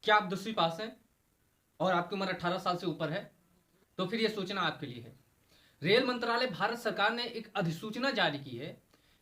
क्या आप 10वीं पास हैं और आपकी उम्र 18 साल से ऊपर है? तो फिर यह सूचना आपके लिए है। रेल मंत्रालय भारत सरकार ने एक अधिसूचना जारी की है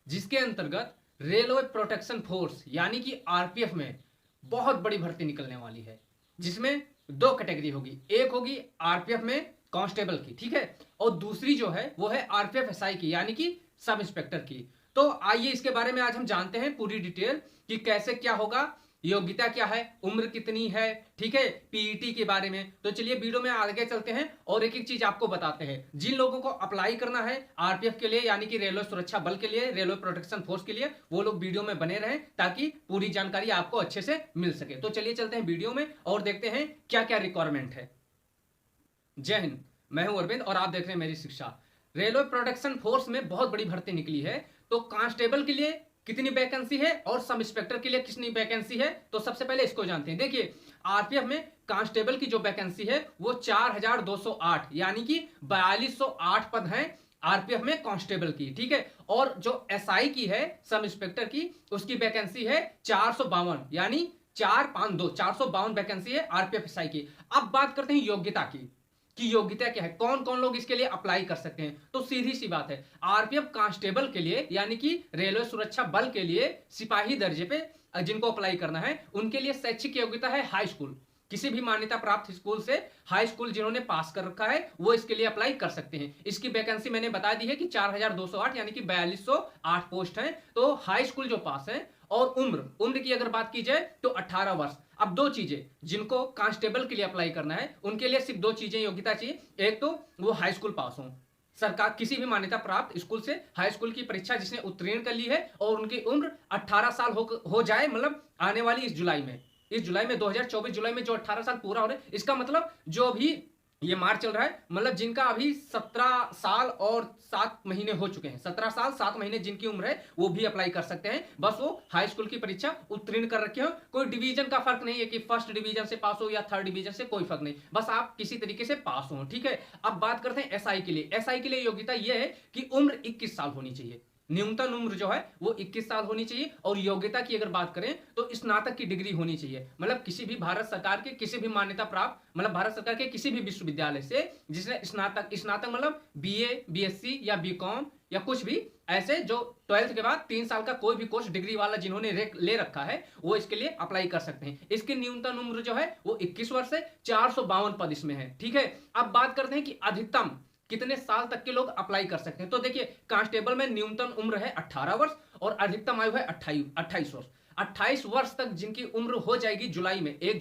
जिसके अंतर्गत रेलवे प्रोटेक्शन फोर्स यानी कि आरपीएफ में बहुत बड़ी भर्ती निकलने वाली है, जिसमें दो कैटेगरी होगी। एक होगी आरपीएफ में कांस्टेबल की, ठीक है, और दूसरी जो है वो है आरपीएफ एसआई की यानी कि सब इंस्पेक्टर की। तो आइए इसके बारे में आज हम जानते हैं पूरी डिटेल कि कैसे क्या होगा, योग्यता क्या है, उम्र कितनी है, ठीक है, पीईटी के बारे में। तो चलिए वीडियो में आगे चलते हैं और एक एक चीज आपको बताते हैं। जिन लोगों को अप्लाई करना है आरपीएफ के लिए यानी कि रेलवे सुरक्षा बल के लिए, रेलवे प्रोटेक्शन फोर्स के लिए, वो लोग वीडियो में बने रहें ताकि पूरी जानकारी आपको अच्छे से मिल सके। तो चलिए चलते हैं वीडियो में और देखते हैं क्या क्या रिक्वायरमेंट है। जय हिंद, मैं हूं अरविंद और आप देख रहे हैं मेरी शिक्षा। रेलवे प्रोटेक्शन फोर्स में बहुत बड़ी भर्ती निकली है। तो कांस्टेबल के लिए कितनी वैकेंसी है और सब इंस्पेक्टर के लिए कितनी वैकेंसी है, तो सबसे पहले इसको जानते हैं। देखिए, आरपीएफ में कांस्टेबल की जो वैकेंसी है वो 4208 यानी कि 4208 पद हैं आरपीएफ में कांस्टेबल की, ठीक है। और जो एसआई की है सब इंस्पेक्टर की, उसकी वैकेंसी है 452 यानी 452 वैकेंसी है आरपीएफ एसआई की। अब बात करते हैं योग्यता की कि योग्यता क्या है, कौन कौन लोग इसके लिए अप्लाई कर सकते हैं। तो सीधी सी बात है, आरपीएफ कांस्टेबल के लिए यानी कि रेलवे सुरक्षा बल के लिए सिपाही दर्जे पे जिनको अप्लाई करना है उनके लिए शैक्षिक योग्यता है हाई स्कूल। किसी भी मान्यता प्राप्त स्कूल से हाई स्कूल जिन्होंने पास कर रखा है वो इसके लिए अप्लाई कर सकते हैं। इसकी वैकेंसी मैंने बता दी है कि 4208 यानी कि 4208 पोस्ट है। तो हाई स्कूल जो पास है, और उम्र की अगर बात की जाए तो 18 वर्ष। अब दो चीजें जिनको कांस्टेबल के लिए अप्लाई करना है उनके लिए सिर्फ दो चीजें योग्यता चाहिए। एक तो वो हाई स्कूल पास हो, सरकार किसी भी मान्यता प्राप्त स्कूल से हाई स्कूल की परीक्षा जिसने उत्तीर्ण कर ली है और उनकी उम्र 18 साल हो जाए, मतलब आने वाली इस जुलाई में 2024 जुलाई में जो 18 साल पूरा हो रहे, इसका मतलब जो अभी ये मार्च चल रहा है, मतलब जिनका अभी 17 साल और 7 महीने हो चुके हैं, 17 साल 7 महीने जिनकी उम्र है वो भी अप्लाई कर सकते हैं। बस वो हाई स्कूल की परीक्षा उत्तीर्ण कर रखे हो। कोई डिवीजन का फर्क नहीं है कि फर्स्ट डिवीजन से पास हो या थर्ड डिवीजन से, कोई फर्क नहीं, बस आप किसी तरीके से पास हो, ठीक है। अब बात करते हैं एसआई के लिए। एसआई के लिए योग्यता यह है कि उम्र 21 साल होनी चाहिए, न्यूनतम उम्र जो है वो 21 साल होनी चाहिए। और योग्यता की अगर बात करें तो स्नातक की डिग्री होनी चाहिए, मतलब किसी भी भारत सरकार के किसी भी मान्यता प्राप्त, मतलब भारत सरकार के किसी भी विश्वविद्यालय से जिसने स्नातक मतलब बीए, बीएससी या बीकॉम या कुछ भी ऐसे जो 12th के बाद 3 साल का कोई भी कोर्स डिग्री वाला जिन्होंने ले रखा है वो इसके लिए अप्लाई कर सकते हैं। इसकी न्यूनतम उम्र जो है वो 21 वर्ष है। 452 पद इसमें है, ठीक है। अब बात करते हैं कि अधिकतम कितने साल तक के लोग अप्लाई कर सकते हैं। तो देखिए, कांस्टेबल में न्यूनतम उम्र है 18 वर्ष और अधिकतम आयु है 28 वर्ष। 28 वर्ष तक जिनकी उम्र हो जाएगी जुलाई में, 1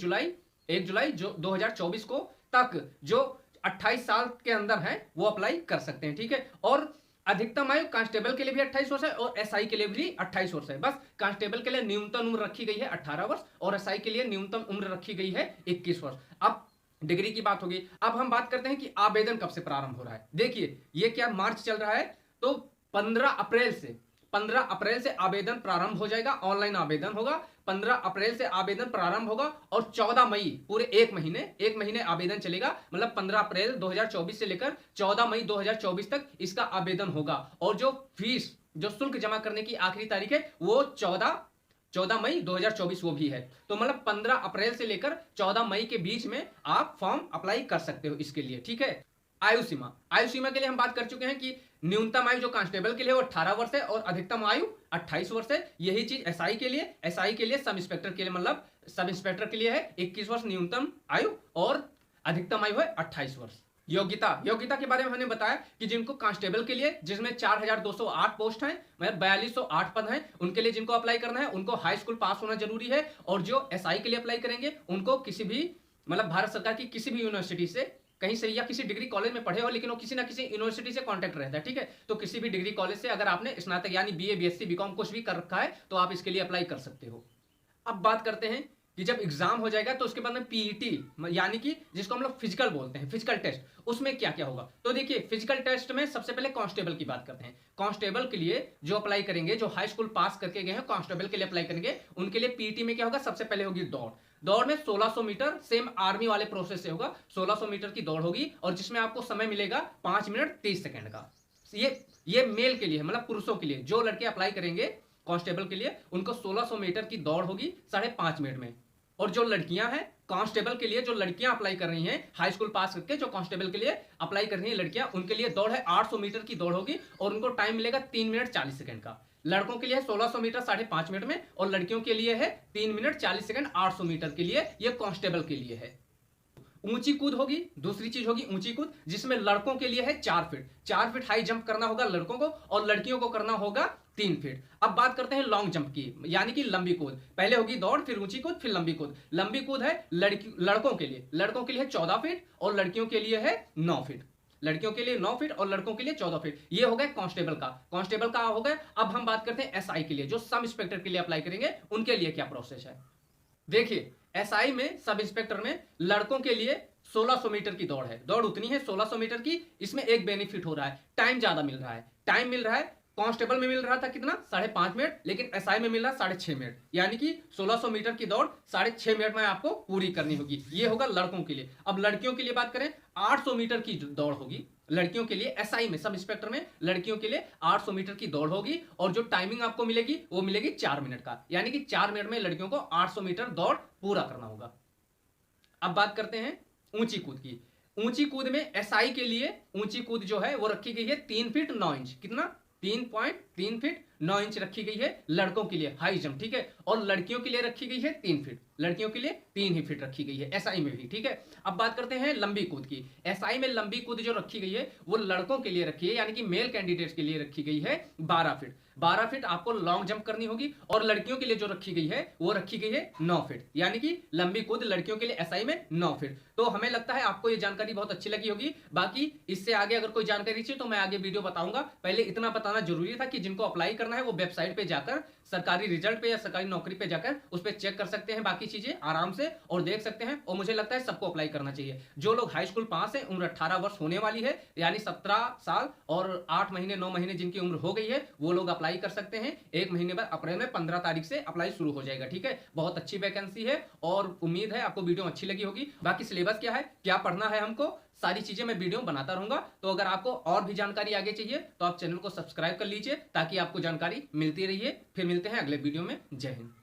जुलाई जो 2024 को तक, जो 28 साल के अंदर है वो अप्लाई कर सकते हैं, ठीक है। और अधिकतम आयु कांस्टेबल के लिए भी 28 वर्ष है और एसआई के लिए भी 28 वर्ष है। बस कांस्टेबल के लिए न्यूनतम उम्र रखी गई है 18 वर्ष और एसआई के लिए न्यूनतम उम्र रखी गई है 21 वर्ष। अब डिग्री की बात होगी। अब हम बात करते हैं कि आवेदन कब से प्रारंभ हो रहा है। देखिए, ये क्या मार्च चल रहा है, तो 15 अप्रैल से आवेदन प्रारंभ हो जाएगा, ऑनलाइन आवेदन होगा। 15 अप्रैल से आवेदन प्रारंभ होगा और 14 मई, पूरे एक महीने आवेदन चलेगा, मतलब 15 अप्रैल 2024 से लेकर 14 मई 2024 तक इसका आवेदन होगा। और जो फीस, जो शुल्क जमा करने की आखिरी तारीख है वो 14 मई 2024 वो भी है। तो मतलब 15 अप्रैल से लेकर 14 मई के बीच में आप फॉर्म अप्लाई कर सकते हो इसके लिए, ठीक है। आयु सीमा के लिए हम बात कर चुके हैं कि न्यूनतम आयु जो कांस्टेबल के लिए वो 18 वर्ष है और अधिकतम आयु 28 वर्ष है। यही चीज एसआई के लिए सब इंस्पेक्टर के लिए, मतलब सब इंस्पेक्टर के लिए है 21 वर्ष न्यूनतम आयु और अधिकतम आयु है 28 वर्ष। योग्यता के बारे में हमने बताया कि जिनको कांस्टेबल के लिए, जिसमें 4208 पोस्ट हैं, मतलब 4208 पद हैं, उनके लिए जिनको अप्लाई करना है उनको हाई स्कूल पास होना जरूरी है। और जो एसआई के लिए अप्लाई करेंगे उनको किसी भी, मतलब भारत सरकार की किसी भी यूनिवर्सिटी से, कहीं से या किसी डिग्री कॉलेज में पढ़े हो लेकिन वो किसी ना किसी यूनिवर्सिटी से कांटेक्ट रहता है, ठीक है। तो किसी भी डिग्री कॉलेज से अगर आपने स्नातक यानी बीए, बीएससी, बीकॉम कुछ भी कर रखा है तो आप इसके लिए अप्लाई कर सकते हो। अब बात करते हैं कि जब एग्जाम हो जाएगा तो उसके बाद में पीईटी यानी कि जिसको हम लोग फिजिकल बोलते हैं, फिजिकल टेस्ट, उसमें क्या क्या होगा। तो देखिए, फिजिकल टेस्ट में सबसे पहले कांस्टेबल की बात करते हैं। कांस्टेबल के लिए जो अप्लाई करेंगे, जो हाई स्कूल पास करके गए हैं कांस्टेबल के लिए अप्लाई करेंगे, उनके लिए पीईटी में क्या होगा, सबसे पहले होगी दौड़ में 1600 मीटर, सेम आर्मी वाले प्रोसेस से होगा। 1600 मीटर की दौड़ होगी और जिसमें आपको समय मिलेगा 5 मिनट 30 सेकेंड का। ये मेल के लिए, मतलब पुरुषों के लिए, जो लड़के अप्लाई करेंगे कांस्टेबल के लिए उनको 1600 मीटर की दौड़ होगी 5.5 मिनट में। और जो लड़कियां हैं कांस्टेबल के लिए, जो लड़कियां अप्लाई कर रही हैं हाई स्कूल पास करके, जो कांस्टेबल के लिए अप्लाई कर रही हैं लड़कियां, उनके लिए दौड़ है 800 मीटर की दौड़ होगी और उनको टाइम मिलेगा 3 मिनट 40 सेकंड का। लड़कों के लिए है 1600 मीटर 5.5 मिनट में और लड़कियों के लिए है 3 मिनट 40 सेकंड 800 मीटर के लिए, ये कांस्टेबल के लिए है। ऊंची कूद होगी, दूसरी चीज होगी ऊंची कूद, जिसमें लड़कों के लिए है 4 फीट, 4 फीट हाई जंप करना होगा लड़कों को और लड़कियों को करना होगा 3 फीट। अब बात करते हैं लॉन्ग जंप की, यानी कि लंबी कूद। पहले होगी दौड़, फिर ऊंची कूद, फिर लंबी कूद। लंबी कूद है लड़कों के लिए 14 फीट और लड़कियों के लिए है 9 फीट। लड़कियों के लिए 9 फीट और लड़कों के लिए 14 फीट। ये हो गया कांस्टेबल का हो गया। अब हम बात करते हैं एसआई के लिए, जो सब इंस्पेक्टर के लिए अप्लाई करेंगे उनके लिए क्या प्रोसेस है। देखिए एसआई में, सब इंस्पेक्टर में लड़कों के लिए 1600 मीटर की दौड़ है, दौड़ उतनी है 1600 मीटर की। इसमें एक बेनिफिट हो रहा है, टाइम ज्यादा मिल रहा है। कांस्टेबल में मिल रहा था कितना 5.5 मिनट, लेकिन एसआई में मिल रहा 6.5 मिनट, यानी कि 1600 मीटर की दौड़ 6.5 मिनट में आपको पूरी करनी होगी। ये होगा लड़कों के लिए। अब लड़कियों के लिए बात करें, 800 मीटर की दौड़ होगी लड़कियों के लिए। एसआई में, सब इंस्पेक्टर में लड़कियों के लिए 800 मीटर की दौड़ होगी और जो टाइमिंग आपको मिलेगी वो मिलेगी 4 मिनट का, यानी कि 4 मिनट में लड़कियों को 800 मीटर दौड़ पूरा करना होगा। अब बात करते हैं ऊंची कूद की। ऊंची कूद में एसआई के लिए ऊंची कूद जो है वो रखी गई है 3 फीट 9 इंच। कितना? 3.3 फीट 9 इंच रखी गई है लड़कों के लिए हाई जंप, ठीक है। और लड़कियों के लिए रखी गई है 3 फीट, लड़कियों के लिए 3 ही फीट रखी गई है एसआई में भी, ठीक है। अब बात करते हैं लंबी कूद की। एसआई में लंबी कूद जो रखी गई है वो लड़कों के लिए रखी है, यानी कि मेल कैंडिडेट्स के लिए रखी गई है 12 फीट। 12 फीट आपको लॉन्ग जंप करनी होगी और लड़कियों के लिए जो रखी गई है वो रखी गई है 9 फीट, यानी कि लंबी कूद लड़कियों के लिए एसआई में 9 फीट। तो हमें लगता है आपको ये जानकारी बहुत अच्छी लगी होगी। बाकी इससे आगे अगर कोई जानकारी चाहिए तो मैं आगे वीडियो बताऊंगा। पहले इतना बताना जरूरी था कि जिनको अप्लाई करना है वो वेबसाइट पे जाकर सरकारी रिजल्ट पे या सरकारी नौकरी पे जाकर उस पर चेक कर सकते हैं बाकी चीजें आराम से और देख सकते हैं। और मुझे लगता है सबको अप्लाई करना चाहिए। जो लोग हाई स्कूल पास है, उम्र 18 वर्ष होने वाली है, यानी 17 साल और 8 महीने 9 महीने जिनकी उम्र हो गई है वो लोग अप्लाई कर सकते हैं। 1 महीने बाद अप्रैल में 15 तारीख से अप्लाई शुरू हो जाएगा, ठीक है। बहुत अच्छी वैकेंसी है और उम्मीद है आपको वीडियो अच्छी लगी होगी। बाकी सिलेबस क्या है, क्या पढ़ना है हमको, सारी चीजें मैं वीडियो बनाता रहूंगा। तो अगर आपको और भी जानकारी आगे चाहिए तो आप चैनल को सब्सक्राइब कर लीजिए ताकि आपको जानकारी मिलती रहिए। फिर मिलते हैं अगले वीडियो में। जय हिंद।